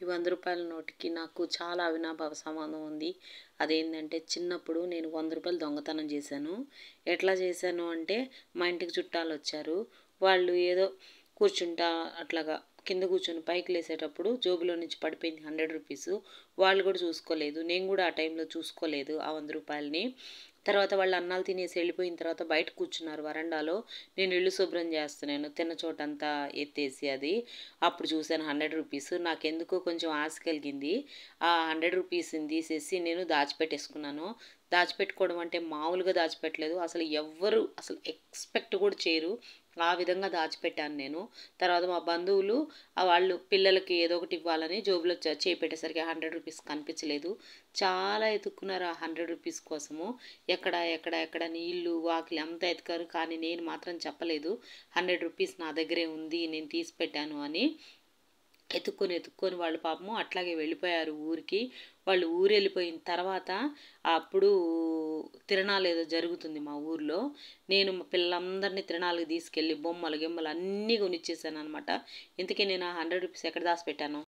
ఈ రూ. 100 నోటుకి నాకు చాలా అవినాభావ సంబంధం ఉంది. అదేంటంటే చిన్నప్పుడు నేను రూ. 100 దొంగతనం చేశాను. ఎట్లా చేశాను అంటే మా ఇంటికి చుట్టాలొచ్చారు. వాళ్ళు ఏదో కూర్చుంటా అట్లాగా కింద కూర్చొని పైకి లేసేటప్పుడు జోబులో నుంచి పడిపోయింది రూ. 100. వాళ్ళు కూడా చూసుకోలేదు. నేను కూడా ఆ టైంలో చూసుకోలేదు ఆ రూ. 100ని. తర్వాత వాళ్ళు అన్నాలు తినేసి వెళ్ళిపోయిన తర్వాత బయట కూర్చున్నారు వరండాలో. నేను ఇల్లు శుభ్రం చేస్తున్నాను తిన్న చోటంతా ఎత్తేసి అది. అప్పుడు చూశాను రూ. 100. నాకెందుకో కొంచెం ఆశ కలిగింది. ఆ రూ. 100ని తీసేసి నేను దాచిపెట్టేసుకున్నాను. దాచిపెట్టుకోవడం అంటే మామూలుగా దాచిపెట్టలేదు. అసలు ఎవ్వరు అసలు ఎక్స్పెక్ట్ కూడా చేయరు. ఆ విధంగా దాచిపెట్టాను నేను. తర్వాత మా బంధువులు వాళ్ళు పిల్లలకి ఏదో ఒకటి ఇవ్వాలని జోబులో చేయి పెట్టేసరికి రూ. 100 కనిపించలేదు. చాలా ఎతుక్కున్నారు ఆ రూ. 100 కోసము. ఎక్కడ ఎక్కడ ఎక్కడ నీళ్ళు వాకిలి అంతా ఎతికారు. కానీ నేను మాత్రం చెప్పలేదు రూ. 100 నా దగ్గరే ఉంది నేను తీసి పెట్టాను అని. ఎత్తుక్కొని వాళ్ళు పాపము అట్లాగే వెళ్ళిపోయారు ఊరికి. వాళ్ళు ఊరు వెళ్ళిపోయిన తర్వాత అప్పుడు తిరణాలు ఏదో జరుగుతుంది మా ఊర్లో. నేను మా పిల్లలందరినీ తిరణాలకు తీసుకెళ్ళి బొమ్మలు గిమ్మలు అన్నీ కొనిచ్చేసాను అనమాట. ఇంతకీ నేను ఆ రూ. 100 ఎక్కడ దాచిపెట్టాను?